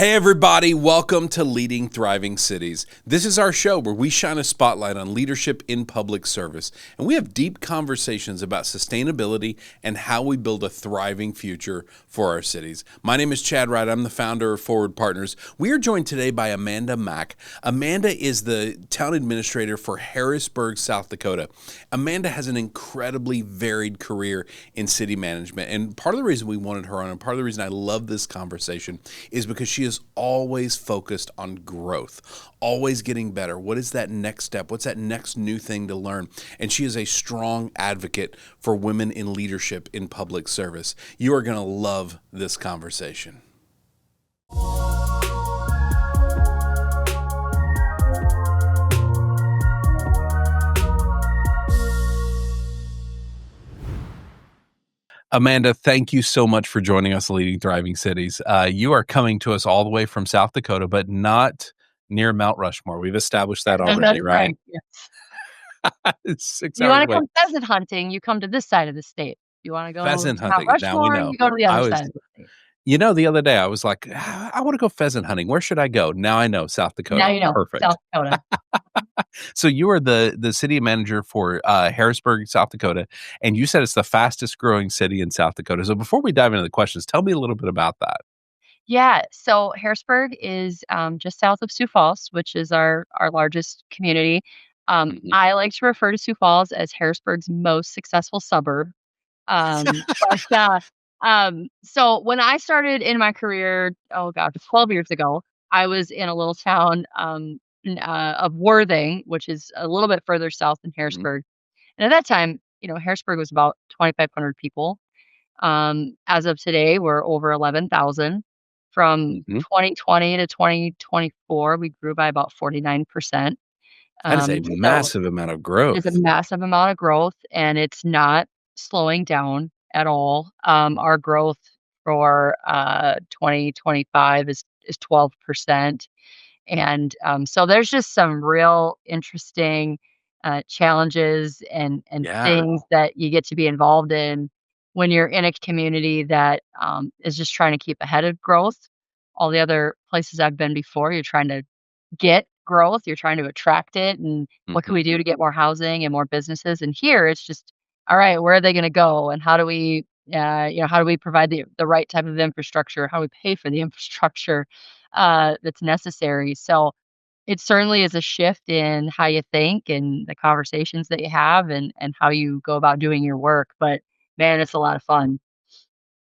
Hey everybody, welcome to Leading Thriving Cities. This is our show where we shine a spotlight on leadership in public service, and we have deep conversations about sustainability and how we build a thriving future for our cities. My name is Chad Wright. I'm the founder of Forward Partners. We are joined today by Amanda Mack. Amanda is the town administrator for Harrisburg, South Dakota. Amanda has an incredibly varied career in city management, and part of the reason we wanted her on, and part of the reason I love this conversation, is because she is always focused on growth, always getting better. What is that next step? What's that next new thing to learn? And she is a strong advocate for women in leadership in public service. You are going to love this conversation. Amanda, thank you so much for joining us, Leading Thriving Cities. You are coming to us all the way from South Dakota, but not near Mount Rushmore. We've established that already, That's right? yes. It's 6 You hours wanna away. come pheasant hunting, you come to this side of the state. You wanna go Pheasant to Mount hunting. Now we Rushmore, know. you go to the I other was, side of the state. the other day I was like, I want to go pheasant hunting. Where should I go? Now I know, South Now Dakota. you know, Perfect. South Dakota. So you are the city manager for Harrisburg, South Dakota, and you said it's the fastest growing city in South Dakota. So before we dive into the questions, tell me a little bit about that. Yeah, so Harrisburg is, just south of Sioux Falls, which is our largest community. Mhm. I like to refer to Sioux Falls as Harrisburg's most successful suburb. So when I started in my career, oh god, 12 years ago, I was in a little town, of Worthing, which is a little bit further south than Mhm. Harrisburg. And at that time, Harrisburg was about 2,500 people. As of today, we're over 11,000. From Mhm. 2020 to 2024, we grew by about 49%. That is a So massive amount of it is a growth. massive amount of growth, and it's not slowing down at all. Our growth for 2025 is 12%. And so there's just some real interesting challenges and Yeah. things that you get to be involved in when you're in a community that is just trying to keep ahead of growth. All the other places I've been before, you're trying to get growth, you're trying to attract it, and what can Mhm. we do to get more housing and more businesses? And here it's just, all right, where are they going to go, and how do we, how do we provide the right type of infrastructure? How do we pay for the infrastructure that's necessary? So it certainly is a shift in how you think and the conversations that you have and how you go about doing your work. But man, it's a lot of fun.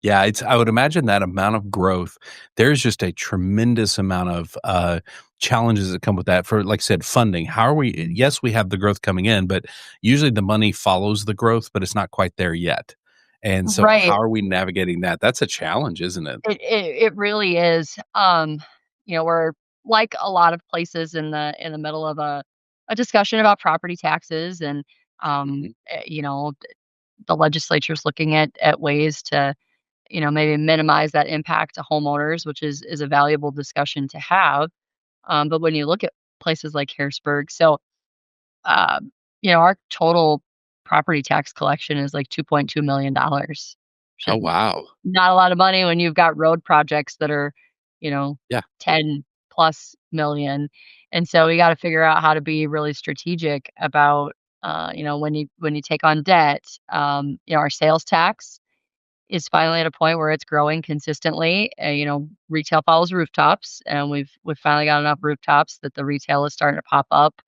Yeah, I would imagine that amount of growth, there's just a tremendous amount of, challenges that come with that for, like I said, funding. How are we yes, we have the growth coming in, but usually the money follows the growth, but it's not quite there yet. And so Right. how are we navigating that? That's a challenge, isn't it? It really is. We're like a lot of places in the middle of a discussion about property taxes and Mhm. the legislature's looking at ways to, maybe minimize that impact to homeowners, which is a valuable discussion to have. But when you look at places like Harrisburg, so our total property tax collection is like $2.2 million, which Oh, is wow. not a lot of money when you've got road projects that are, you know, Yeah. 10 plus million. And so we got to figure out how to be really strategic about, when you take on debt. Our sales tax is finally at a point where it's growing consistently. Retail follows rooftops, and we've finally got enough rooftops that the retail is starting to pop up.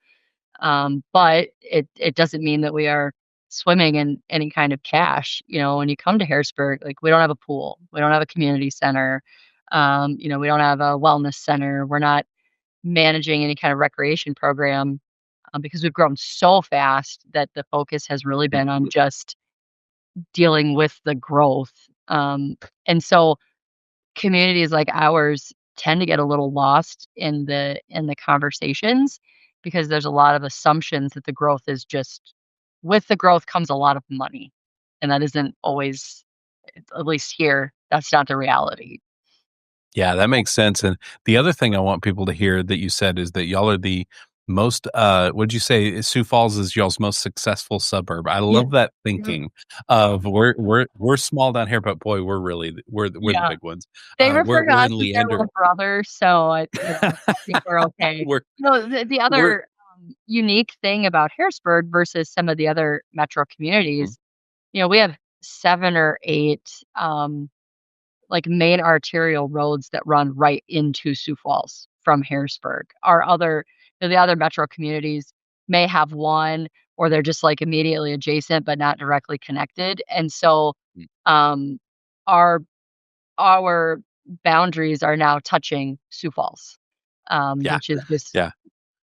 But it doesn't mean that we are swimming in any kind of cash. When you come to Harrisburg, like, we don't have a pool, we don't have a community center, we don't have a wellness center. We're not managing any kind of recreation program because we've grown so fast that the focus has really been on just dealing with the growth. And so communities like ours tend to get a little lost in the conversations because there's a lot of assumptions that the growth is just with the growth comes a lot of money, and that isn't always, at least here, that's not the reality. Yeah, that makes sense, and the other thing I want people to hear that you said is that y'all are the Most, would you say Sioux Falls is y'all's most successful suburb? I Yeah. love that Mhm. thinking of we're small down here, but boy, we're really we're the Yeah. big ones. They refer to We're us in as their Leander. little brother, so I think we're okay. We're The we're other, unique thing about Harrisburg versus some of the other metro Mhm. communities, we have 7 or 8, like, main arterial roads that run right into Sioux Falls from Harrisburg. The other metro communities may have 1 or they're just, like, immediately adjacent but not directly connected, and so, Mm. um, our our boundaries are now touching Sioux Falls, Yeah, which is just, yeah.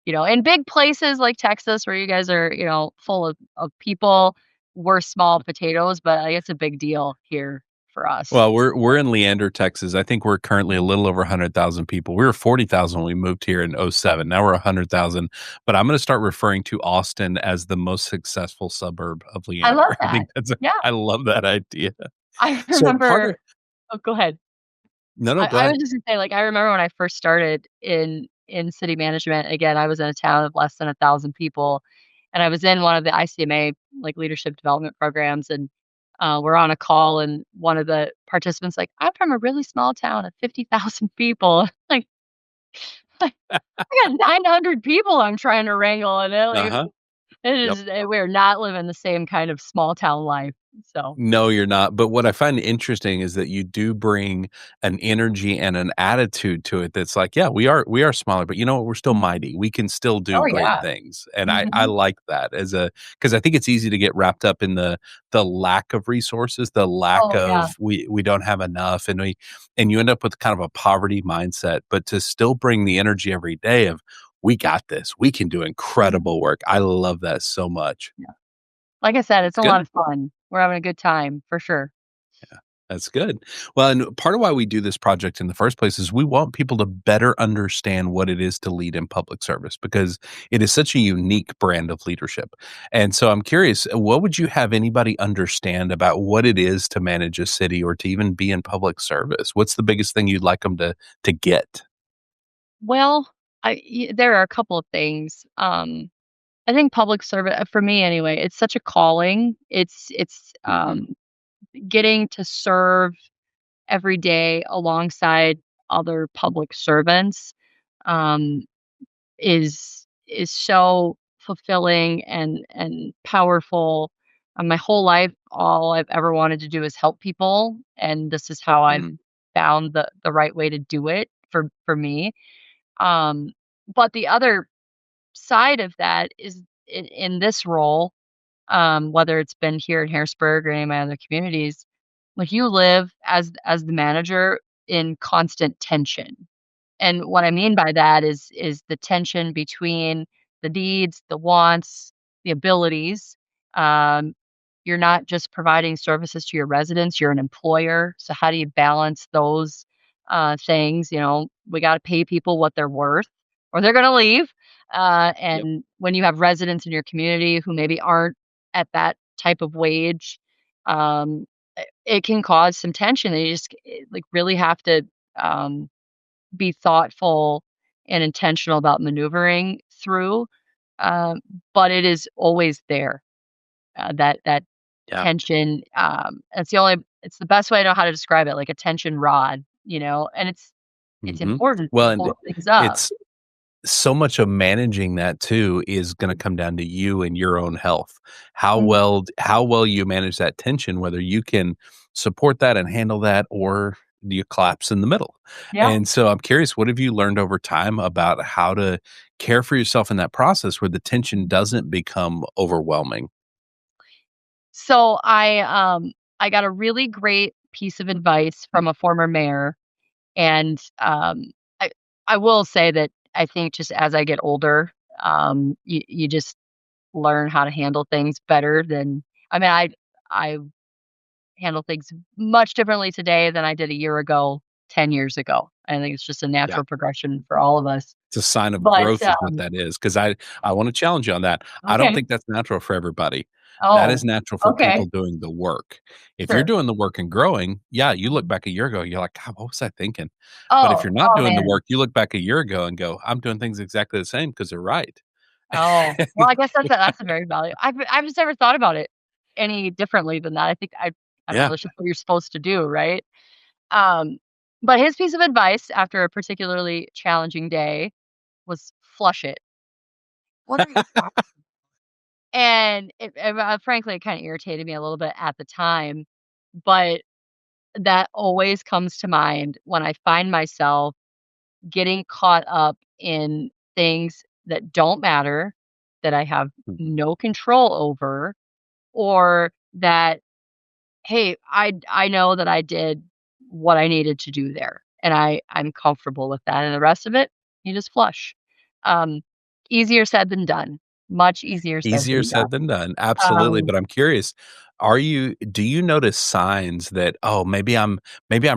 in big places like Texas where you guys are, full of people, we're small potatoes, but, like, it's a big deal here for us. Well, we're in Leander, Texas. I think we're currently a Mhm. little over 100,000 people. We were 40,000 when we moved here in '07. Now we're 100,000, but I'm gonna start referring to Austin as the most successful suburb of I love Leander. I that. think Yeah. I love that idea. I So part remember of Oh, go ahead. No, go I ahead. was just gonna say, like, I remember when I first started in city management, again, I was in a town of less than 1,000 people, and I was in one of the ICMA, like, leadership development programs, and, we're on a call, and one of the participants like, "I'm from a really small town of 50,000 people." Like, I got 900 people I'm trying to wrangle, and Uh-huh. Yep. we're not living the same kind of small town life, so No, you're not, but what I find interesting is that you do bring an energy and an attitude to it that's like, "Yeah, we are smaller, but you know what? We're still mighty. We can still do Oh, great yeah. things." And I Mhm. like that as a because I think it's easy to get wrapped up in the lack of resources, the lack Oh, yeah. of we don't have enough, and you end up with kind of a poverty mindset, but to still bring the energy every day of, "We got this. We can do Mhm. incredible work." I love that so much. Yeah. Like I said, it's It's a good. lot of fun. We're having a good time for sure. Yeah, that's good. Well, and part of why we do this project in the first place is we want people to better understand what it is to lead in public service because it is such a unique brand of leadership. And so I'm curious, what would you have anybody understand about what it is to manage a city or to even be in public service? What's the biggest thing you'd like them to get? Well, there are a couple of things. I think public service for me anyway, it's such a calling. It's Mhm. getting to serve every day alongside other public servants. Um, is so fulfilling and powerful. My whole life, all I've ever wanted to do is help people, and this is how I've Mm. found the right way to do it for me. Um, but the other side of that is in this role, whether it's been here in Harrisburg or any of my other communities, like you live as the manager in constant tension. And what I mean by that is the tension between the needs, the wants, the abilities. Um, you're not just providing services to your residents, you're an employer. So how do you balance those things? We got to pay people what they're worth, or they're going to leave. Yep. And when you have residents in your community who maybe aren't at that type of wage, um, it can cause some tension. And you just like really have to. Be thoughtful and intentional about maneuvering through, um, but it is always there. That Yeah. tension, it's the best way I know how to describe it, like a tension rod, and it's Hmm. important to Well, and hold things up. it's so much of managing that too is gonna come down to you and your own health. Mhm. How well you manage that tension, whether you can support that and handle that or do you collapse in the middle? Yeah. And so I'm curious, what have you learned over time about how to care for yourself in that process where the tension doesn't become overwhelming? So I got a really great piece of advice from a former mayor, and, I I will say that I think just as I get older, you just learn how to handle things better than I handle things much differently today than I did a year ago, 10 years ago. I think it's just a Yeah. natural progression for all of us. It's a sign of But, growth is what that is, 'cause I wanna challenge you on that. I don't okay. think that's natural for everybody. That is Oh, natural for people okay. doing the work. If you're Sure. doing the work and growing, yeah, you look Mhm. back a year ago, you're like, "God, what was I thinking?" But if Oh, you're not oh, doing the man. work, you look back a year ago and go, "I'm doing things exactly the same because 'cause they're right." Oh, well, I guess that's a very value I've just never thought about it any differently than that. I don't know, Yeah. that's just what you're supposed to do, right? Um, but his piece of advice after a particularly challenging day was flush it. What are you talking And frankly, it kinda irritated me a little bit at the time, but that always comes to mind when I find myself getting caught up in things that don't matter, that I have Mhm. no control over, or that, "Hey, I know that I did what I needed to do there, and I'm comfortable with that," and the rest of it, you just flush. Um, Easier said than done. Much easier said Easier than done. said than done, absolutely, Um but I'm curious, do you notice signs that, "Oh, maybe I'm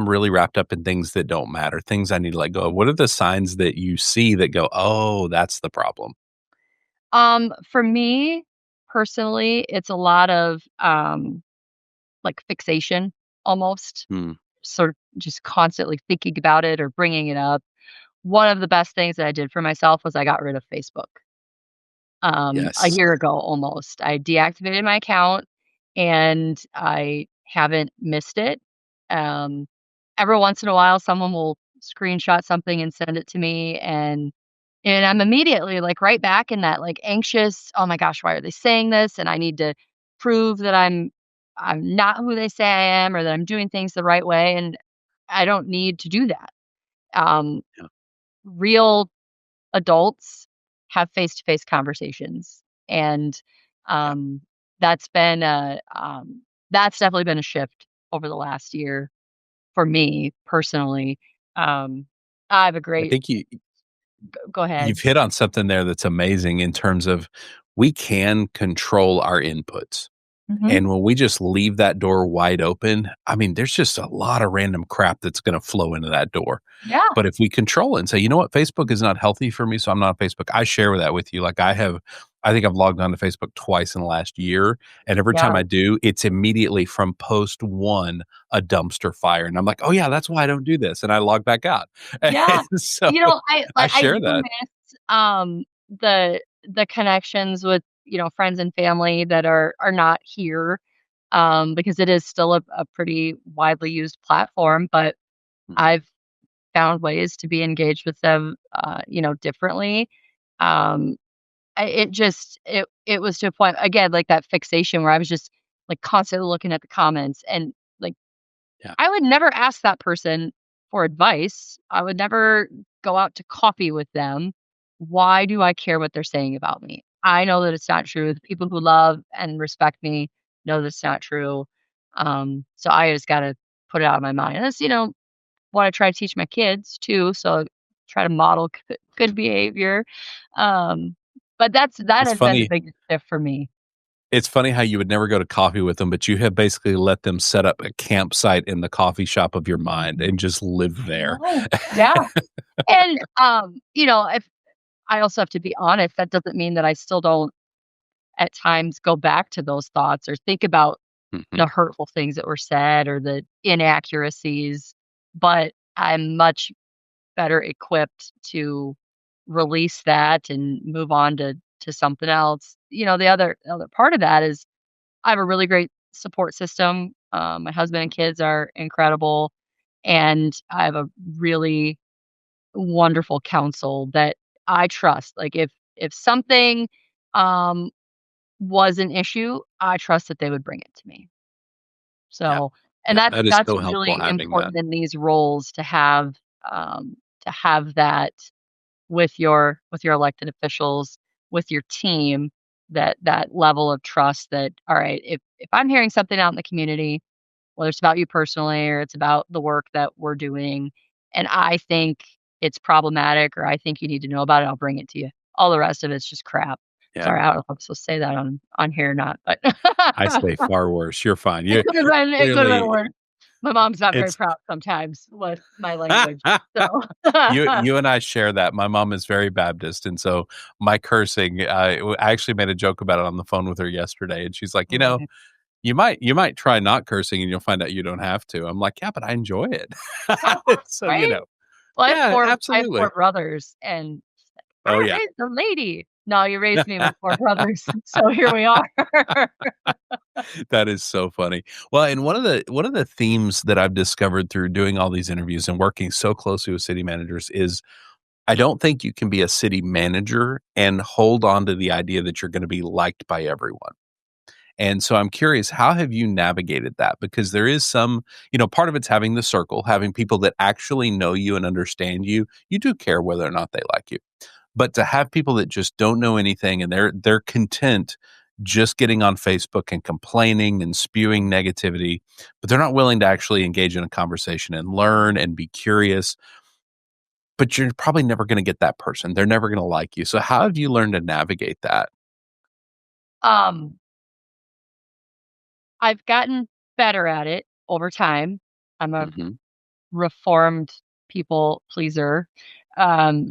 really wrapped up in things that don't matter, things I need to let go of." What are the signs that you see that go, "Oh, that's the problem?" For me, personally, it's a lot of, like, fixation almost, Hmm, sort of just constantly thinking about it or bringing it up. One of the best things that I did for myself was I got rid of Facebook, a yes. year ago almost. I deactivated my account, and I haven't missed it. Um, every once in a while, someone will screenshot something and send it to me, and I'm immediately, like, right back in that, like, anxious, "Oh my gosh, why are they saying this?" And I need to prove that I'm not who they say I am or that I'm doing things the right way, and I don't need to do that. Um, Yeah, Real adults have face-to-face conversations, and, yeah. um, that's been a, that's definitely been a shift over the last year for me personally. Um, I have a I great think go ahead. you've hit on something there that's amazing in terms of we can control our inputs. Mhm. And when we just leave that door wide open, I mean, there's just a lot of random crap that's gonna flow into that door. Yeah, But if we control it and say, "You know what? Facebook is not healthy for me, so I'm not on Facebook." I share that with you. Like, I think I've logged on to Facebook twice in the last year, and every time yeah, I do, it's immediately from post 1, a dumpster fire, and I'm like, "Oh, yeah, that's why I don't do this," and I log back out. yeah. And so, You know, I I share do that. miss, the connections with, friends and family that are not here, because it is still a pretty widely used platform, but Mhm. I've found ways to be engaged with them, differently. Um, it was to a point again, like that fixation where I was just, like, constantly looking at the comments and, like, Yeah, I would never ask that person for advice. I would never go out to coffee with them. Why do I care what they're saying about me? I know that it's not true. The people who love and respect me know that's not true. So I just gotta put it out of my mind. And that's, what I try to teach my kids too. So try to model good behavior. Um, but that it's has been the funny biggest shift for me. it's funny how you would never go to coffee with them, but you have basically let them set up a campsite in the coffee shop of your mind and just live I there. know. Yeah. And if I also have to be honest, that doesn't mean that I still don't at times go back to those thoughts or think about Mhm. the hurtful things that were said or the inaccuracies, but I'm much better equipped to release that and move on to something else. The other part of that is I have a really great support system. My husband and kids are incredible, and I have a really wonderful counsel that I trust. Like if something um was an issue, I trust that they would bring it to me. Yeah. So, and Yeah, that's that is that's so helpful really having that. important in these roles to have that with your elected officials, with your team, that level of trust that all right, if I'm hearing something out in the community, whether it's about you personally or it's about the work that we're doing, and I think it's problematic or I think you need to know about it, I'll bring it to you. All the rest of it's just crap. Yeah. Sorry, I don't know if I'm supposed to say that on here or not, but I say far worse. You're fine. it You could have been clearly worse. My mom's not very it's proud sometimes with my language, so you and I share that. My mom is very Baptist, and so my cursing, I actually made a joke about it on the phone with her yesterday, and she's like, Right. you might try not cursing and you'll find out you don't have to." I'm like, "Yeah, but I enjoy it." So, Right? Well, yeah, I have 4 absolutely. brothers, and Oh, I yeah. raised a lady. No, you raised me with 4 brothers, so here we are. That is so funny. Well, and one of the themes that I've discovered through doing all these interviews and working so closely with city managers is I don't think you can be a city manager and hold on to the idea that you're gonna be liked by everyone. And so I'm curious, how have you navigated that? Because there is some, part of it's having the circle, having people that actually know you and understand you. You do care whether or not they like you. But to have people that just don't know anything and they're content just getting on Facebook and complaining and spewing negativity, but they're not willing to actually engage in a conversation and learn and be curious. But you're probably never going to get that person. They're never going to like you. So how have you learned to navigate that? Um, I've gotten better at it over time. I'm a Hmm. reformed people pleaser, um,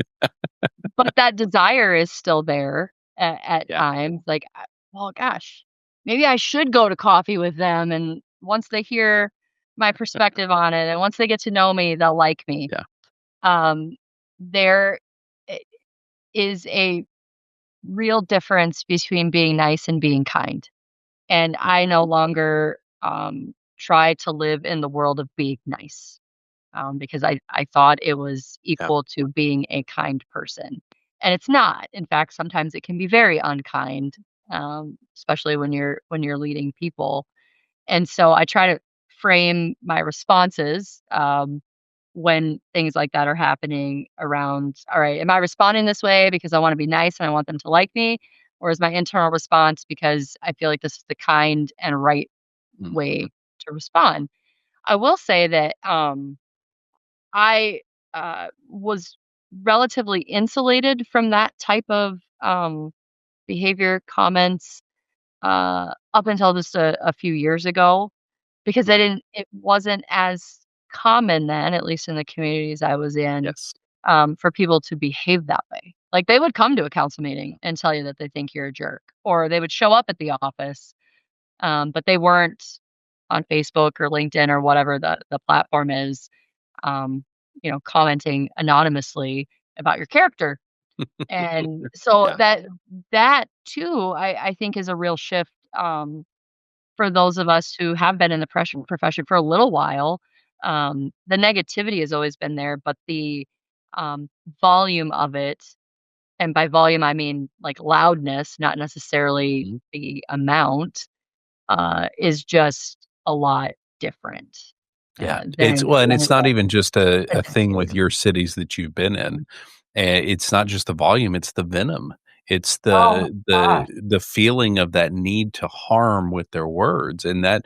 but that desire is still there at Yeah. times, like, well, gosh, maybe I should go to coffee with them, and once they hear my perspective on it, and once they get to know me, they'll like me. Yeah. There I is a real difference between being nice and being kind, and I no longer, try to live in the world of being nice, because I thought it was Yeah. equal to being a kind person, and it's not. In fact, sometimes it can be very unkind, especially when you're leading people, and so I try to frame my responses, when things like that are happening around, all right, am I responding this way because I want to be nice and I want them to like me? Or is my internal response because I feel like this is the kind and right Mhm. way to respond? I will say that I was relatively insulated from that type of behavior comments up until just a few years ago. Because I Mhm. didn't it wasn't as common then, at least in the communities I was in, Yes. for people to behave that way. Like, they would come to a council meeting and tell you that they think you're a jerk, or they would show up at the office, but they weren't on Facebook or LinkedIn or whatever the platform is, um, commenting anonymously about your character. And so Yeah. that too, I think is a real shift, for those of us who have been in the profession for a little while. The negativity has always been there, but the, um, volume of it, and by volume, I mean, like, loudness, not necessarily Mhm. the amount, is just a lot different, Yeah. It's than well, and than it's it not was even just a thing with 10 years your cities that you've been in. ago. It's not just the volume, it's the venom. It's Oh gosh. the feeling of that need to harm with their words, and that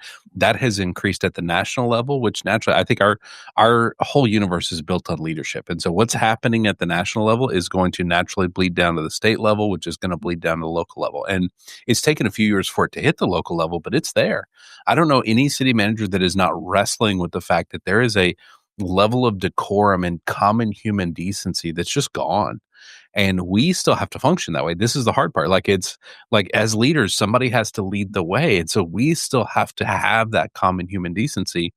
has increased at the national level, which naturally I think our whole universe is built on leadership, and so what's happening at the national level is going to naturally bleed down to the state level, which is gonna bleed down to the local level, and it's taken a few years for it to hit the local level, but it's there. I don't know any city manager that is not wrestling with the fact that there is a level of decorum and common human decency that's just gone. And we still have to function that way. This is the hard part. Like it's like as leaders, somebody has to lead the way. And so we still have to have that common human decency.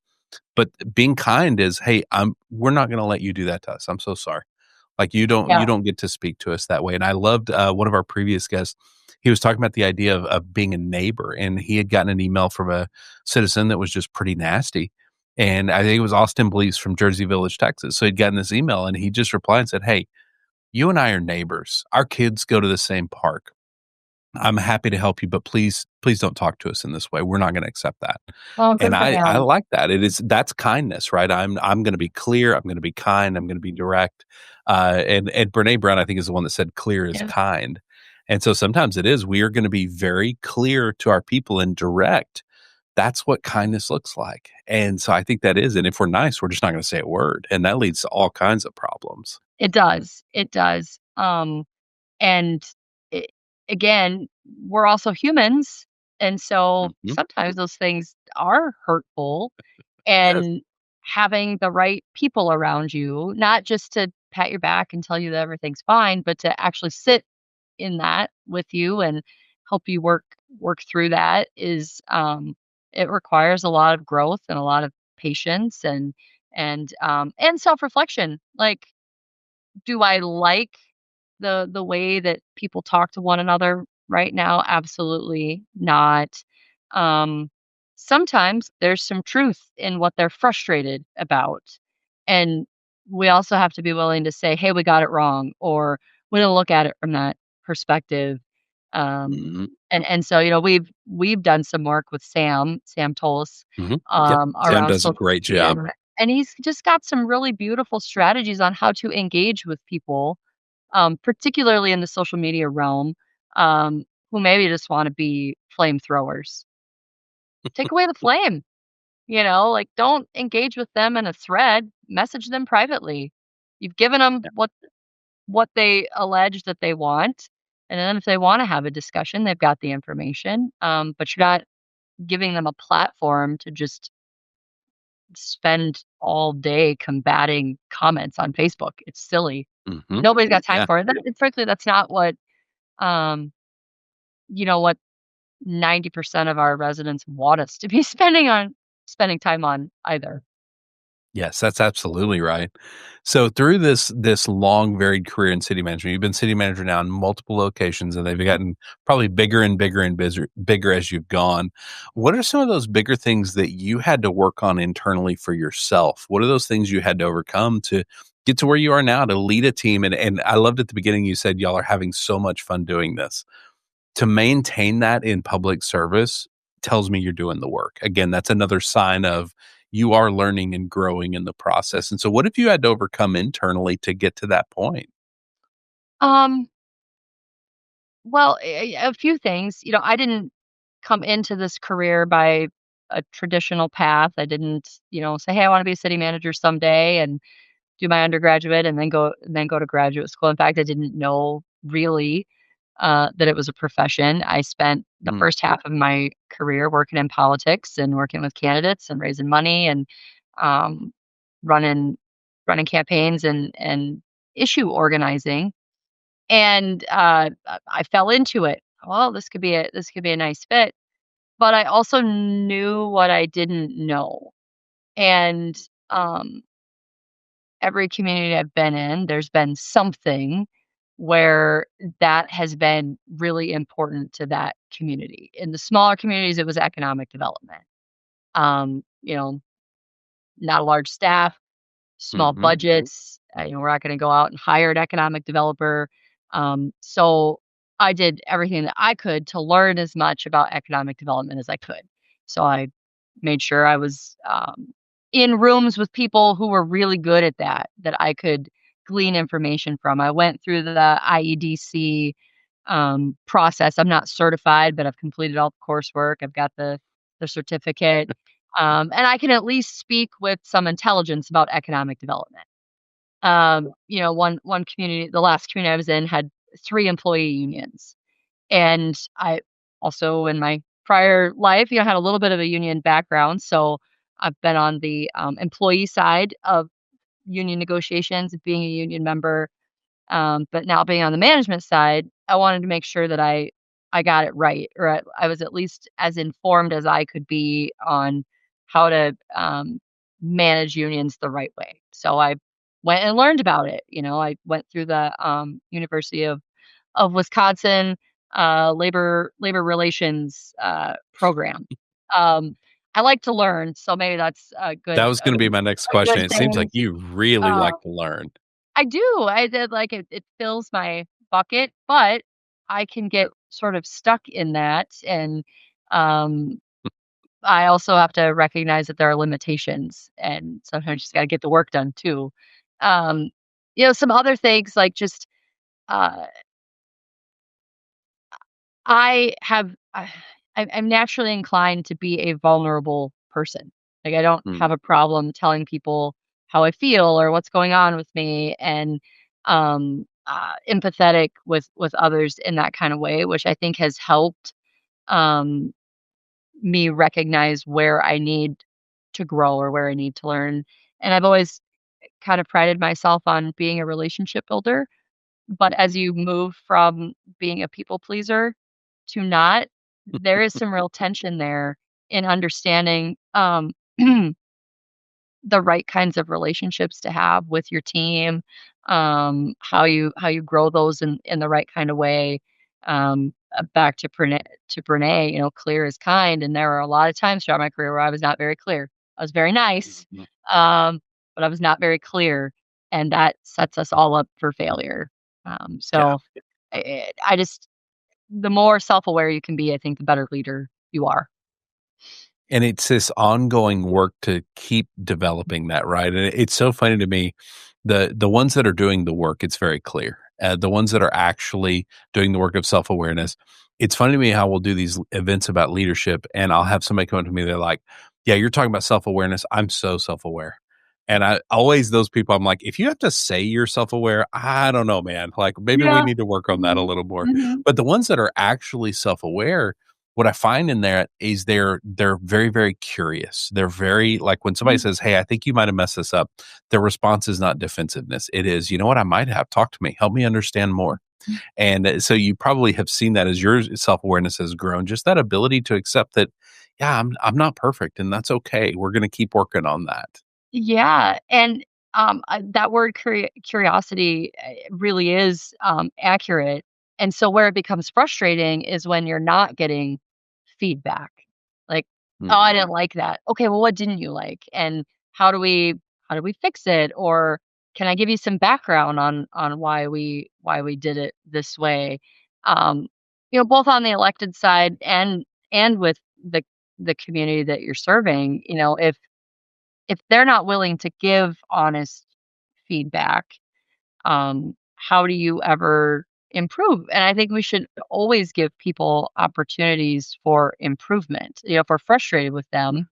But being kind is, hey, we're not going to let you do that to us. I'm so sorry. Like you Yeah. don't get to speak to us that way. And I loved one of our previous guests. He was talking about the idea of being a neighbor, and he had gotten an email from a citizen that was just pretty nasty. And I think it was Austin Blees from Jersey Village, Texas. So he'd gotten this email, and he just replied and said, "Hey, you and I are neighbors. Our kids go to the same park. I'm happy to help you, but please don't talk to us in this way. We're not going to accept that." Oh, And good for I him. like that. That's kindness, right? I'm gonna be clear, I'm gonna be kind, I'm gonna be direct. And Brene Brown, I think, is the one that said clear is Yeah. kind. And so sometimes it is, we are gonna be very clear to our people and direct. That's what kindness looks like. And so I think that is, and if we're nice, we're just not gonna say a word. And that leads to all kinds of problems. It does, it does. And I again, we're also humans, and so Mhm. sometimes those things are hurtful, Yes. and having the right people around you, not just to pat your back and tell you that everything's fine, but to actually sit in that with you and help you work through that is, it requires a lot of growth and a lot of patience and self-reflection. Like, do I like the way that people talk to one another right now? Absolutely not. Um, Sometimes there's some truth in what they're frustrated about, and we also have to be willing to say, "Hey, we got it wrong," or "We didn't look at it from that perspective." Um, Mhm, and so, we've done some work with Sam Toles, mhm. Yep, Sam around does a social great media, job. and he's just got some really beautiful strategies on how to engage with people, particularly in the social media realm, who maybe just wanna be flamethrowers. Take away the flame, like, don't engage with them in a thread, message them privately. You've given them Yeah, what they allege that they want, and then if they wanna have a discussion, they've got the information, but you're not giving them a platform to just spend all day combating comments on Facebook. It's silly. mhm, Nobody's got time yeah. for it. And frankly, that's not um, what 90% of our residents want us to be spending time on either. Yes, that's absolutely right. So through this long varied career in city management, you've been city manager now in multiple locations and they've gotten probably bigger and bigger and bigger as you've gone. What are some of those bigger things that you had to work on internally for yourself? What are those things you had to overcome to get to where you are now to lead a team? And I loved at the beginning you said y'all are having so much fun doing this. To maintain that in public service tells me you're doing the work. Again, that's another sign of you are learning and growing in the process. And so what have you had to overcome internally to get to that point? Um, well, a few things. I didn't come into this career by a traditional path. I didn't, say, "Hey, I want to be a city manager someday," and do my undergraduate and then go to graduate school. In fact, I didn't know really that it was a profession. I spent the Mm, first half of my career working in politics and working with candidates and raising money and um, running running campaigns and issue organizing. And I fell into it. Well, this could be a nice fit, but I also knew what I didn't know. And um, every community I've been in, there's been something where that has been really important to that community. In the smaller communities, it was economic development. Um, you know, Not a large staff, small mhm. budgets. We're not going to go out and hire an economic developer. So I did everything that I could to learn as much about economic development as I could. So I made sure I was in rooms with people who were really good at that I could glean information from. I went through the IEDC process. I'm not certified, but I've completed all the coursework. I've got the certificate, and I can at least speak with some intelligence about economic development. One community, the last community I was in, had 3 employee unions, and I also in my prior life, had a little bit of a union background, so I've been on the employee side of union negotiations, being a union member. But now being on the management side, I wanted to make sure that I got it right, or I was at least as informed as I could be on how to manage unions the right way. So I went and learned about it. I went through the University of Wisconsin labor relations program. Um, I like to learn, so maybe that's a That good was a gonna be good my next a question. good It seems like thing. you really Uh, like to learn. I do. I did like it. It fills my bucket, but I can get sort of stuck in that, and um, I also have to recognize that there are limitations, and sometimes you just got to get the work done too. Um, some other things like just uh, I have I'm naturally inclined to be a vulnerable person. Like, I don't Mm, have a problem telling people how I feel or what's going on with me, and empathetic with others in that kind of way, which I think has helped um, me recognize where I need to grow or where I need to learn. And I've always kind of prided myself on being a relationship builder. But as you move from being a people pleaser to not, there is some real tension there in understanding, the right kinds of relationships to have with your team, how you grow those in the right kind of way. Back to Brene, clear is kind, and there were a lot of times throughout my career where I was not very clear. I was very nice, Mhm. but I was not very clear, and that sets us all up for failure. Yeah. So I just the more self-aware you can be, I think the better leader you are. And it's this ongoing work to keep developing that, right? And it's so funny to me, the ones that are doing the work, it's very clear. The ones that are actually doing the work of self-awareness, it's funny to me how we'll do these events about leadership, and I'll have somebody come up to me, they're like, "Yeah, you're talking about self-awareness. I'm so self-aware." And I always those people, I'm like, "If you have to say you're self-aware, I don't know, man. Like, maybe we Yeah. need to work on that a Mhm. little more." Mhm. But the ones that are actually self-aware, what I find in there is they're very, very curious. They're very like when somebody Mhm. says, "Hey, I think you might have messed this up," their response is not defensiveness. It is, "You know what? I might have. Talk to me. Help me understand more." And so you probably have seen that as your self-awareness has grown, just that ability to accept that, yeah, I'm not perfect and that's okay. We're going to keep working on that. Yeah, and, that word curiosity, really is, accurate, and so where it becomes frustrating is when you're not getting feedback. Like, "Oh, I Mhm. didn't like that." "Okay, well, what didn't you like? And how do we how do we fix it?" Or, "Can I give you some background on why we did it this way?" Um, both on the elected side and with the community that you're serving, if they're not willing to give honest feedback, how do you ever improve? And I think we should always give people opportunities for improvement. If we're frustrated with them,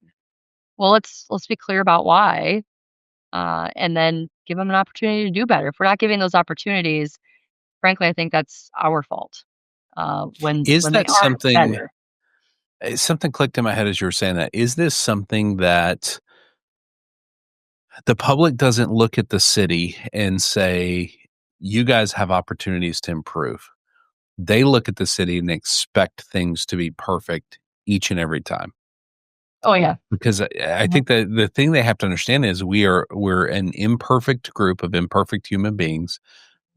well, let's be clear about why, and then give them an opportunity to do better. If we're not giving those opportunities, frankly, I think that's our fault Is when they that aren't something better. something clicked in my head as you were saying that. Is this something that the public doesn't look at the city and say, "You guys have opportunities to improve." They look at the city and expect things to be perfect each and every time. Oh yeah. Because I Mhm. think that the thing they have to understand is we're an imperfect group of imperfect human beings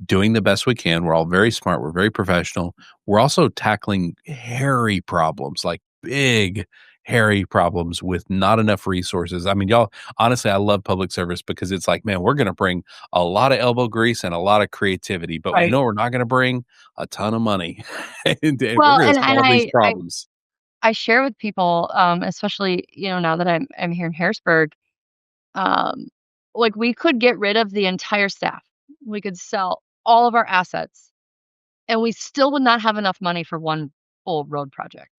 doing the best we can. We're all very smart. We're very professional. We're also tackling hairy problems, like big, hairy problems with not enough resources. I mean, y'all, honestly, I love public service because it's like, man, we're going to bring a lot of elbow grease and a lot of creativity, but you Right. know, we're not going to bring a ton of money and we're Well, going to and solve these I problems. I share with people, especially, now that I'm here in Harrisburg, um, like, we could get rid of the entire staff. We could sell all of our assets, and we still would not have enough money for one full road project.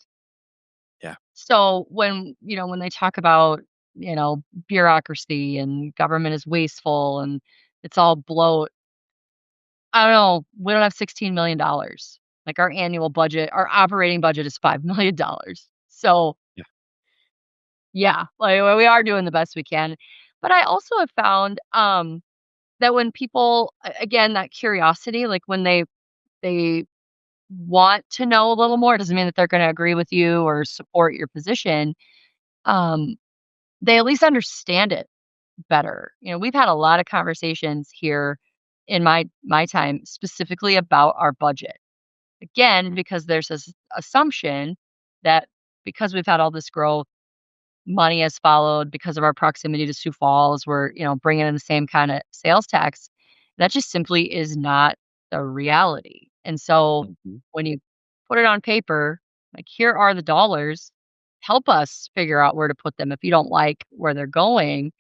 Yeah. So when they talk about, bureaucracy and government is wasteful and it's all bloat, I don't know, we don't have $16 million. Like, our annual budget, our operating budget is $5 million. So Yeah. yeah, like, we are doing the best we can. But I also have found, that when people again, that curiosity, like, when they want to know a little more, it doesn't mean that they're gonna agree with you or support your position, um, they at least understand it better. We've had a lot of conversations here in my time specifically about our budget. Again, because there's this assumption that because we've had all this growth, money has followed because of our proximity to Sioux Falls. We're, bringing in the same kinda sales tax. That just simply is not the reality. And so Mhm. when you put it on paper, like, "Here are the dollars. Help us figure out where to put them if you don't like where they're going."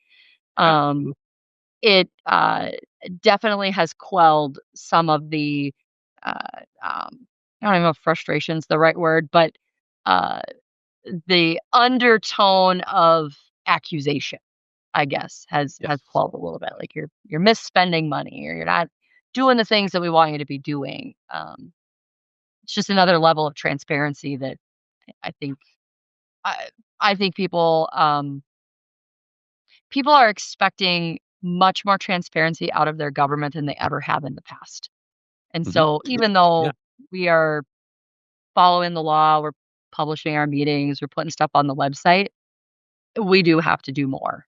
Yeah. Um, it definitely has quelled some of the, uh, I don't even know if frustration's the right word, but, uh the undertone of accusation, I guess, has Yes. quelled a little bit, like, you're misspending money or you're not doing the things that we want you to be doing. It's just another level of transparency that I think I I think people are expecting much more transparency out of their government than they ever have in the past. And Mhm. so Yeah. even Yeah. though we are following the law, we're publishing our meetings, we're putting stuff on the website, we do have to do more.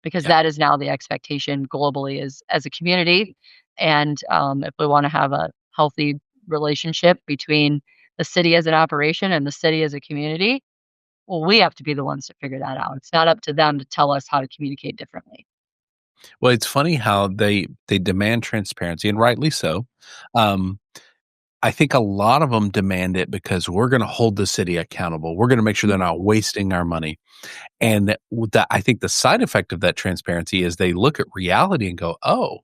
because Yeah. that is now the expectation globally is as a community. And if we want to have a healthy relationship between the city as an operation and the city as a community, well, we have to be the ones to figure that out. It's not up to them to tell us how to communicate differently. Well, it's funny how they demand transparency, and rightly so. Um, I think a lot of them demand it because we're gonna hold the city accountable. We're gonna make sure they're Mhm. not wasting our money. And with that, I think the side effect of that transparency is they look at reality and go, "Oh,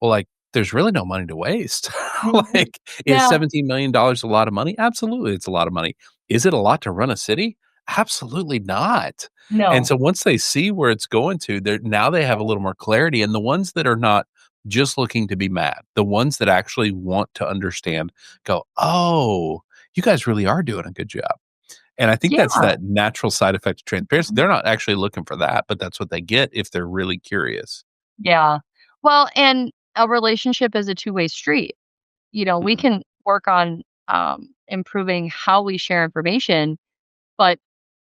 well, like, there's really no money to waste." Mhm. Like, is Yeah. $17,000,000 a lot of money? Absolutely, it's a lot of money. Is it a lot to run a city? Absolutely not. And No. so once they see where it's going to, they're now they have a little more clarity, and the ones that are not just looking to be mad, the ones that actually want to understand go, "Oh, you guys really are doing a good job." And I think that's Yeah. that natural side effect of transparency. They're not actually looking for that, but that's what they get if they're really curious. Yeah. Well, and a relationship is a two-way street. We Mhm. can work on improving how we share information, but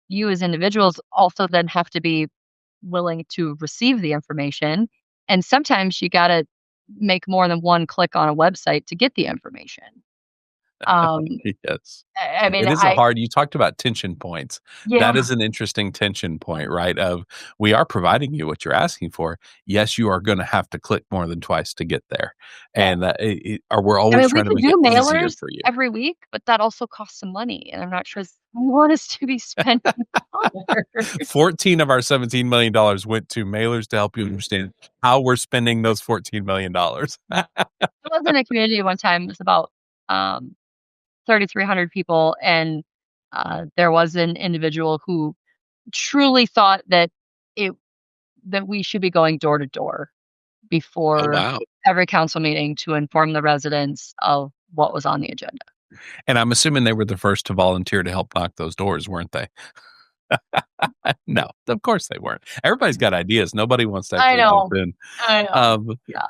you as individuals also then have to be willing to receive the information. And sometimes you got to make more than one click on a website to get the information. Um, Yes. I mean, It is a hard you talked about tension points. yeah, That is an interesting tension point, right? Of we are providing you what you're asking for. Yes, you are gonna have to click more than twice to get there. yeah. And, or we're I always mean, we trying to could make do it easier mailers for you. every week, but that also costs some money, and I'm not sure we want us to be spending dollars. 14 of our $17,000,000 went to mailers to help you understand how we're spending those $14,000,000. I was in a community one time, it was about, um, 3,300 people, and, there was an individual who truly thought it that we should be going door to door Oh, before wow. every council meeting to inform the residents of what was on the agenda. And I'm assuming they were the first to volunteer to help knock those doors, weren't they? No, of course they weren't. Everybody's got ideas. Nobody wants to I actually jump know, in. I know. Um, Yeah.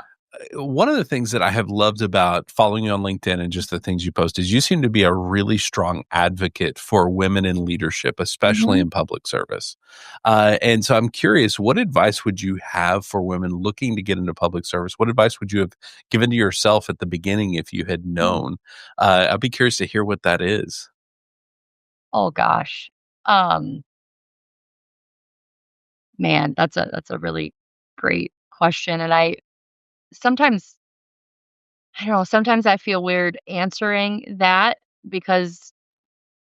One of the things that I have loved about following you on LinkedIn and just the things you post is you seem to be a really strong advocate for women in leadership, especially Mhm. in public service. And so I'm curious, what advice would you have for women looking to get into public service? What advice would you have given to yourself at the beginning if you had known? I'd be curious to hear what that is. Oh gosh. Um, Man, that's a really great question, and sometimes I don't know, sometimes I feel weird answering that because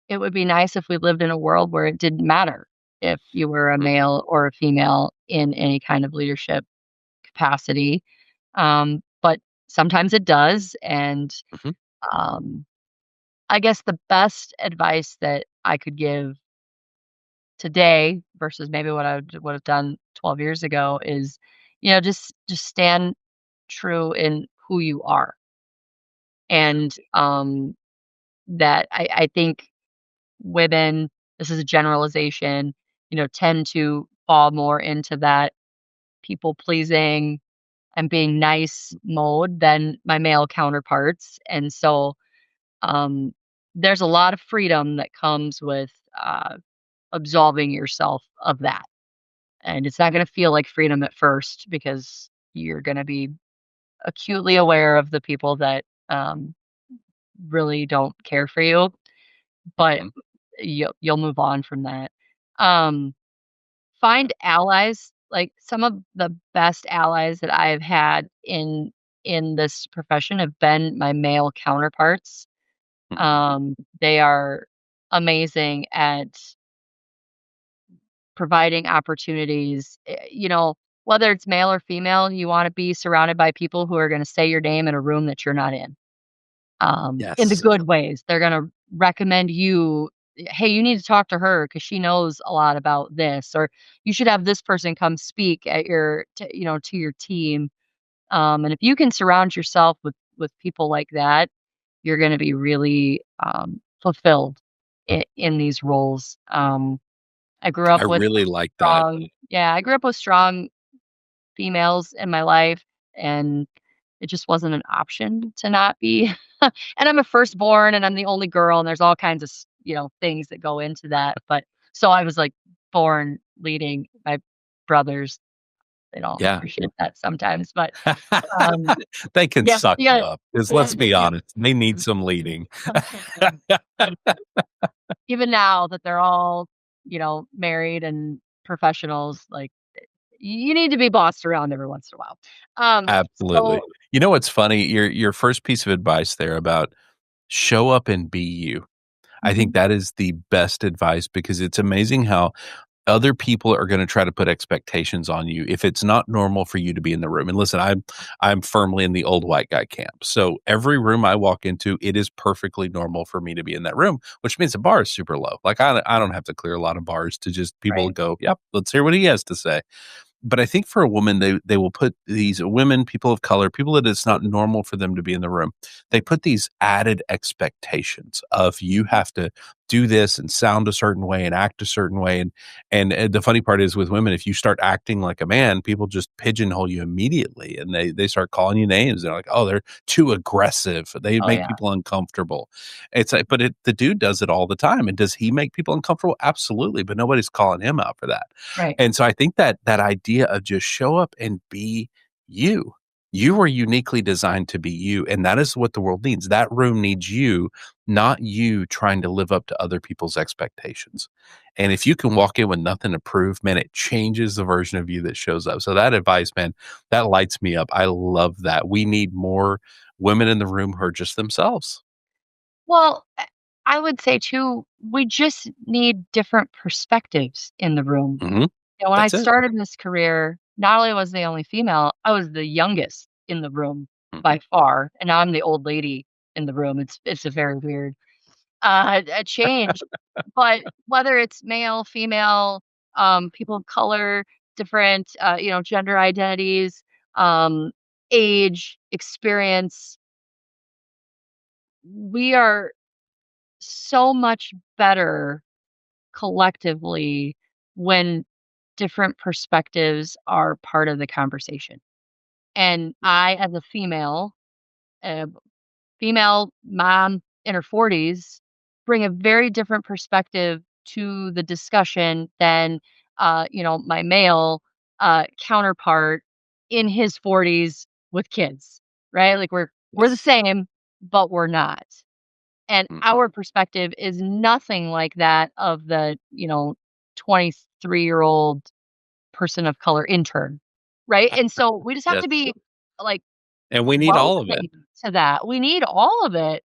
it would be nice if we lived in a world where it didn't matter if you were a Mhm, male or a female in any kind of leadership capacity, but sometimes it does, and, mhm. um, I guess the best advice that I could give today versus maybe what I would have done 12 years ago is, just stand true in who you are. And that I think women, this is a generalization, tend to fall more into that people pleasing and being nice mode than my male counterparts. And so um, there's a lot of freedom that comes with absolving yourself of that. And it's not going to feel like freedom at first because you're going to be acutely aware of the people that really don't care for you, but Mhm. you'll move on from that. Um, find allies. Like some of the best allies that I have had in this profession have been my male counterparts. Mhm. They are amazing at providing opportunities. Whether it's male or female, you want to be surrounded by people who are going to say your name in a room that you're not in the Yes. good ways. They're gonna recommend you, "Hey, you need to talk to her because she knows a lot about this," or, "You should have this person come speak at to your team." And if you can surround yourself with people like that, you're gonna be really, fulfilled in these roles. I grew I up with really like that. strong yeah, I grew up with strong females in my life, and it just wasn't an option to not be. And I'm a firstborn, and I'm the only girl, and there's all kinds of things that go into that, but so I was, like, born leading. brothers, they don't Yeah. appreciate that sometimes, but, um, They can yeah, suck yeah, you up, 'cause let's yeah, be yeah. honest, they need some leading. Even now that they're all, married and professionals, like, you need to be bossed around every once in a while. So Absolutely. You know what's funny? Your first piece of advice there about show up and be you. I think mhm, that is the best advice because it's amazing how other people are gonna try to put expectations on you if it's not normal for you to be in the room. And listen, I'm firmly in the old white guy camp. So every room I walk into, it is perfectly normal for me to be in that room, which means the bar is super low. Like I don't have to clear a lot of bars to just people right. go, "Yep, let's hear what he has to say." But I think for a woman, they will put these women, people of color, people that it's not normal for them to be in the room. They put these added expectations of you have to do this and sound a certain way and act a certain way. And the funny part is with women, if you start acting like a man, people just pigeonhole you immediately and they start calling you names. They're like, oh, they're too aggressive. They Oh, make yeah, people uncomfortable. It's like, but the dude does it all the time. And does he make people uncomfortable? Absolutely. But nobody's calling him out for that. right. And so I think that idea of just show up and be you. You are uniquely designed to be you, and that is what the world needs. That room needs you, not you trying to live up to other people's expectations. And if you can walk in with nothing to prove, man, it changes the version of you that shows up. So that advice, man, that lights me up. I love that. We need more women in the room who are just themselves. Well, I would say too, we just need different perspectives in the room. Mhm. When I That's it. started this career, not only was the only female, I was the youngest in the room Mhm. by far, and now I'm the old lady in the room. It's a very weird, a change, but whether it's male, female, people of color, different, gender identities, um, age, experience, we are so much better collectively when different perspectives are part of the conversation. And I, as a uh, female mom in her 40s, bring a very different perspective to the discussion than, my male counterpart in his 40s with kids, right? Like we're the Yes. same, but we're not. And Mhm. our perspective is nothing like that of the, 23-year-old person of color intern, right? And so we just have Yes. to be, like, And we need all of it. welcoming to that. We need all of it.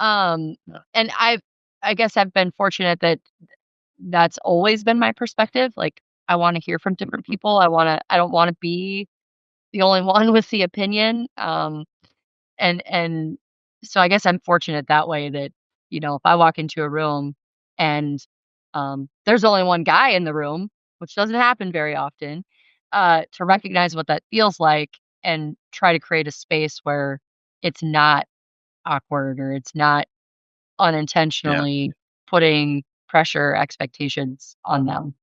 Um, Yeah. and I guess I've been fortunate that that's always been my perspective. Like, I wanna hear from different Mhm. people. I don't wanna be the only one with the opinion. And so I guess I'm fortunate that way that, if I walk into a room and, there's only one guy in the room, which doesn't happen very often, to recognize what that feels like and try to create a space where it's not awkward or it's not Yeah. unintentionally putting pressure, expectations on them.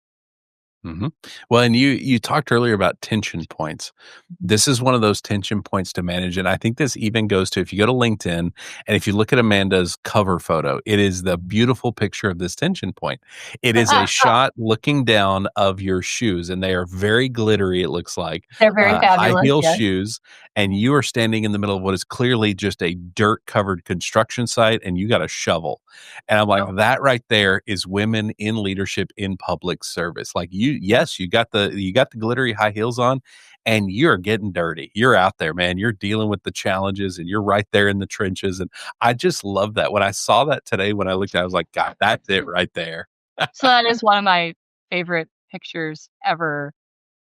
Mhm. Well, and you talked earlier about tension points. Mhm. This is one of those tension points to manage, and I think this even goes to if you go to LinkedIn and if you look at Amanda's cover photo, it is the beautiful picture of this tension point. It is a shot looking down of your shoes, and they are very glittery, it looks like, They're very high fabulous, heel yes. shoes, and you are standing in the middle of what is clearly just a dirt-covered construction site, and you got a shovel. And I'm like, Yep. that right there is women in leadership in public service. Like you, yes, you got the glittery high heels on and you're getting dirty. You're out there, man. You're dealing with the challenges and you're right there in the trenches. And I just love that. When I saw that today, when I looked at it, I was like, God, that's it right there. So that is one of my favorite pictures ever.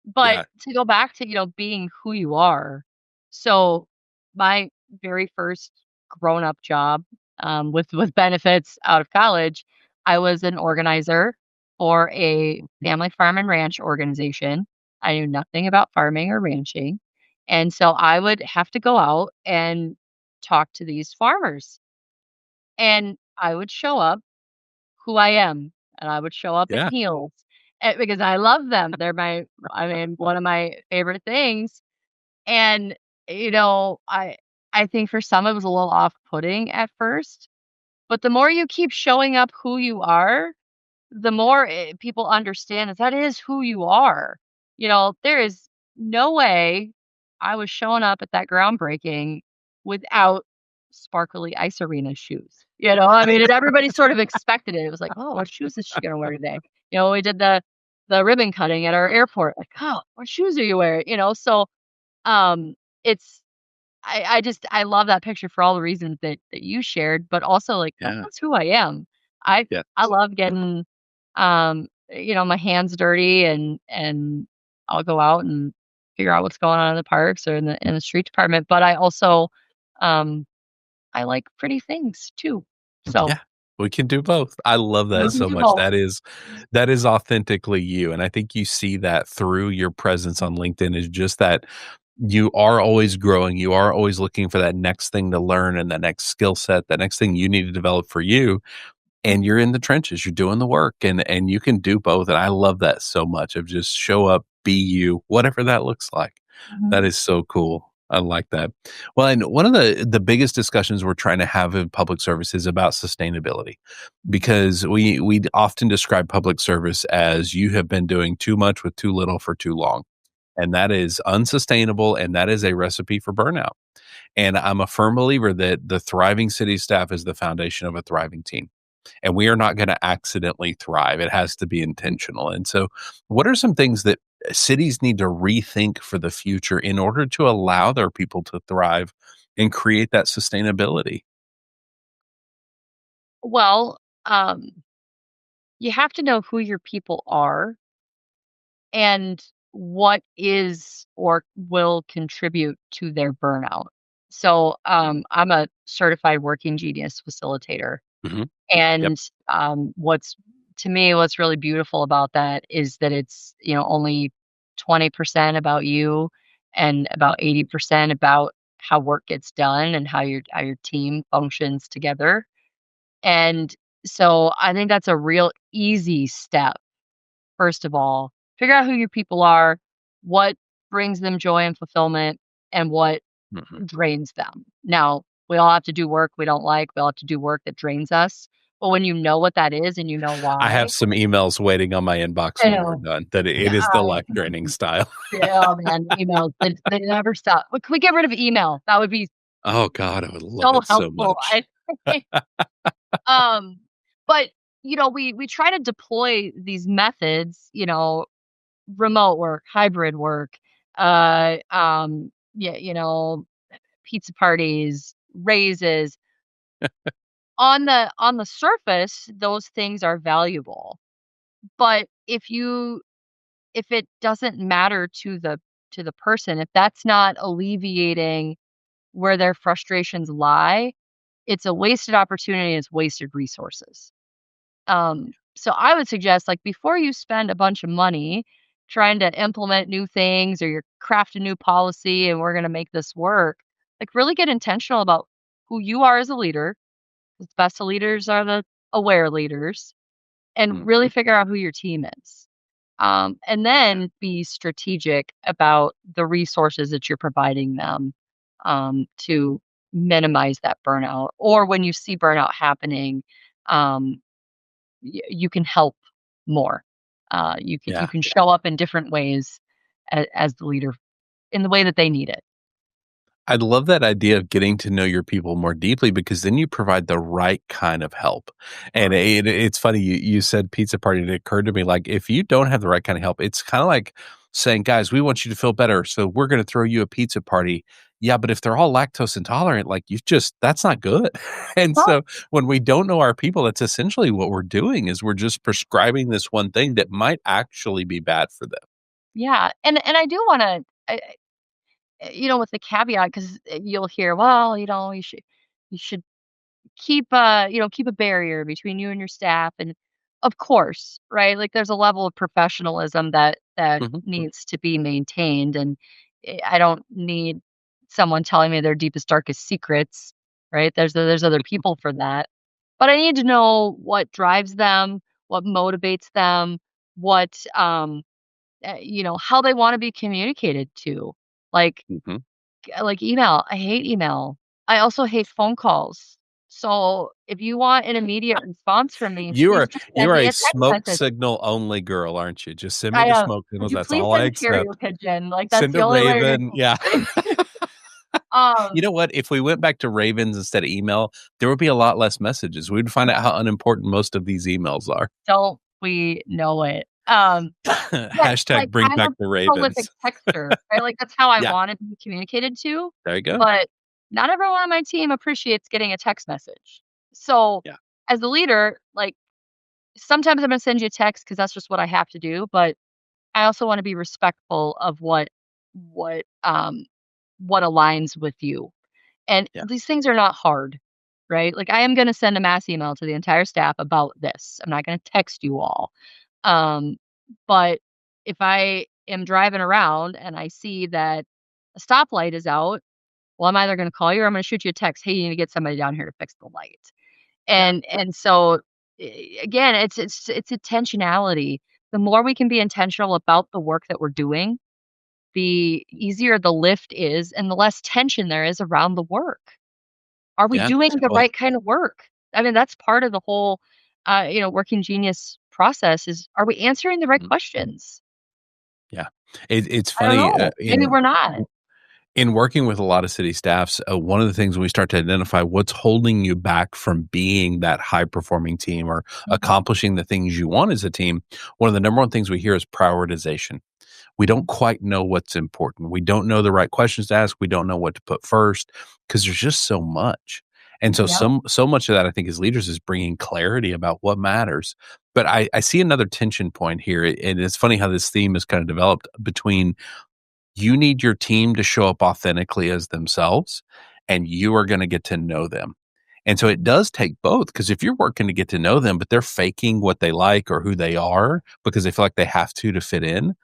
But Yeah. to go back to, being who you are. So my very first grown-up job, with benefits out of college, I was an organizer for a family farm and ranch organization. I knew nothing about farming or ranching. And so I would have to go out and talk to these farmers. And I would show up who I am, and I would show up in Yeah. heels, because I love them. They're one of my favorite things, and, I think for some it was a little off-putting at first, but the more you keep showing up who you are, the more, people understand that that is who you are. There is no way I was showing up at that groundbreaking without sparkly Ice Arena shoes. I mean, and everybody sort of expected it. It was like, "Oh, what shoes is she gonna wear today?" We did the ribbon cutting at our airport, like, "Oh, what shoes are you wearing?" So, um, it's I love that picture for all the reasons that you shared, but also, like, Yeah. that's who I am. I Yes. love getting, my hands dirty, and I'll go out and figure out what's going on in the parks or in the street department, but I also, um, I like pretty things too. So, Yeah, we can do both. I love we that can so do much. both. That is authentically you, and I think you see that through your presence on LinkedIn is just that you are always growing, you are always looking for that next thing to learn and the next skill set, the next thing you need to develop for you, and you're in the trenches, you're doing the work, and you can do both, and I love that so much of just show up, be you, whatever that looks like. That Mhm, is so cool. I like that. Well, and one of the biggest discussions we're trying to have in public service is about sustainability, mhm, because we often describe public service as you have been doing too much with too little for too long, and that is unsustainable, and that is a recipe for burnout. And I'm a firm believer that the thriving city staff is the foundation of a thriving team, and we are not going to accidentally thrive. It has to be intentional. And so, what are some things that cities need to rethink for the future in order to allow their people to thrive and create that sustainability? well, you have to know who your people are and what is or will contribute to their burnout. So, I'm a certified working genius facilitator, Hmm. Yep. and what's really beautiful about that is that it's only 20% about you and about 80% about how work gets done and how your team functions together. And so I think that's a real easy step. First of all, figure out who your people are, what brings them joy and fulfillment, and what Hmm. drains them. Now, we all have to do work we don't like. We all have to do work that drains us. But when you know what that is and you know I have why, some emails waiting on my inbox I when we're know. done that it Yeah, is the life draining style. oh man, emails they never stop. But can we get rid of email? That would be Oh God, I would love so it so helpful. much. Um, but we try to deploy these methods, remote work, hybrid work, yeah, pizza parties, raises. On the surface, those things are valuable. But if it doesn't matter to the person, if that's not alleviating where their frustrations lie, it's a wasted opportunity, it's wasted resources. So I would suggest, like, before you spend a bunch of money trying to implement new things or you craft a new policy and we're going to make this work, like, really get intentional about who you are as a leader. 'Cause the best of leaders are the aware leaders, and really Mhm. figure out who your team is. And then be strategic about the resources that you're providing them, to minimize that burnout. Or when you see burnout happening, um, you can help more. You can Yeah. show up in different ways as the leader in the way that they need it. I love that idea of getting to know your people more deeply because then you provide the right kind of help. And it's funny you said pizza party. And it occurred to me like if you don't have the right kind of help, it's kind of like saying, "Guys, we want you to feel better, so we're going to throw you a pizza party." Yeah, but if they're all lactose intolerant, like you just that's not good. And Well, so when we don't know our people, that's essentially what we're doing is we're just prescribing this one thing that might actually be bad for them. yeah, and I do want to, with the caveat, because you'll hear, well, you should keep a barrier between you and your staff, and of course, right? Like, there's a level of professionalism that Mhm. needs to be maintained, and I don't need someone telling me their deepest, darkest secrets, right? There's other people for that. But I need to know what drives them, what motivates them, how they wanna be communicated to. Like Mhm. like email, I hate email. I also hate phone calls. So if you want an immediate response from me, You please are just you send are me a a text smoke message. signal only girl, aren't you? Just send me I the am. smoke Could signals, you that's please all I send a carrier accept. pigeon? Like, that's Send the a only way you're raven, gonna yeah. You um, know what? If we went back to ravens instead of email, there would be a lot less messages. We'd find out how unimportant most of these emails are. don't we know it? But, Hashtag like, bring I'm a back the prolific ravens. texter, right? Like, that's how I Yeah, wanna be communicated to, there you go. but not everyone on my team appreciates getting a text message. So, Yeah, as a leader, like, sometimes I'm gonna send you a text because that's just what I have to do, but I also wanna be respectful of what, um, what aligns with you. And yeah, these things are not hard, right? Like, I am gonna send a mass email to the entire staff about this. I'm not gonna text you all. Um, but if I am driving around and I see that a stoplight is out, well, I'm either gonna call you or I'm gonna shoot you a text, "Hey, you need to get somebody down here to fix the light." yeah, And so, again, it's intentionality. The more we can be intentional about the work that we're doing, the easier the lift is and the less tension there is around the work. Are we yeah. doing the Well, right kind of work? I mean, that's part of the whole, working genius process is, are we answering the right mm, questions? yeah. It's I don't funny, know. Maybe we're not. in working with a lot of city staffs, one of the things when we start to identify what's holding you back from being that high performing team or Mhm. accomplishing the things you want as a team, one of the number one things we hear is prioritization. We don't quite know what's important. We don't know the right questions to ask. We don't know what to put first because there's just so much. And so Yep. so much of that I think as leaders is bringing clarity about what matters. But I see another tension point here, and it's funny how this theme is kind of developed between you need your team to show up authentically as themselves, and you are gonna get to know them. And so it Mhm. does take both, because if you're working to get to know them, but they're faking what they like or who they are because they feel like they have to fit in,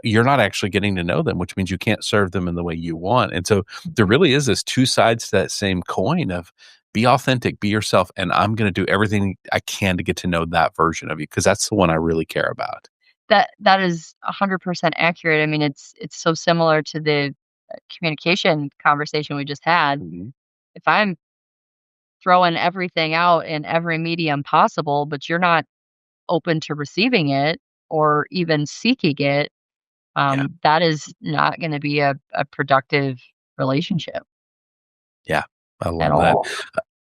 you're not actually getting to know them, which means you can't serve them in the way you want. And so there Mhm. really is this two sides to that same coin of be authentic, be yourself, and I'm gonna do everything I can to get to know that version of you because that's the one I really care about. That is 100% accurate. I mean, it's so similar to the, communication conversation we just had. Mhm. If I'm throwing everything out in every medium possible, but you're not open to receiving it or even seeking it, Yeah. that is not gonna be a productive relationship Yeah. I at love that. all.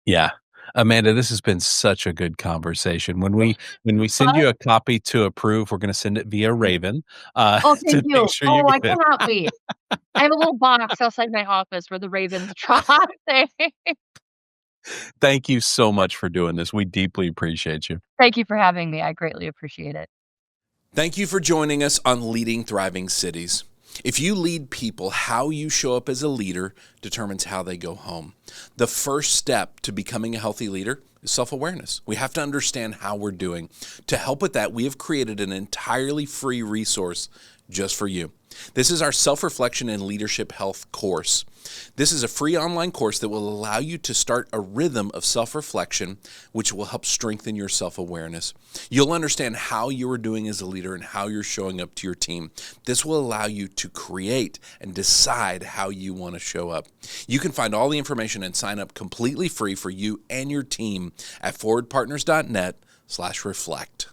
Yeah. Amanda, this has been such a good conversation. When we send But you a copy to approve, we're gonna send it via Raven, oh, to thank make you. sure you Oh, I get it. cannot wait. I have a little box outside my office where the ravens trot. Thank you so much for doing this. We deeply appreciate you. Thank you for having me. I greatly appreciate it. Thank you for joining us on Leading Thriving Cities. If you lead people, how you show up as a leader determines how they go home. The first step to becoming a healthy leader is self-awareness. We have to understand how we're doing. To help with that, we have created an entirely free resource just for you. This is our self-reflection and leadership health course. This is a free online course that will allow you to start a rhythm of self-reflection, which will help strengthen your self-awareness. You'll understand how you are doing as a leader and how you're showing up to your team. This will allow you to create and decide how you want to show up. You can find all the information and sign up completely free for you and your team at forwardpartners.net/reflect.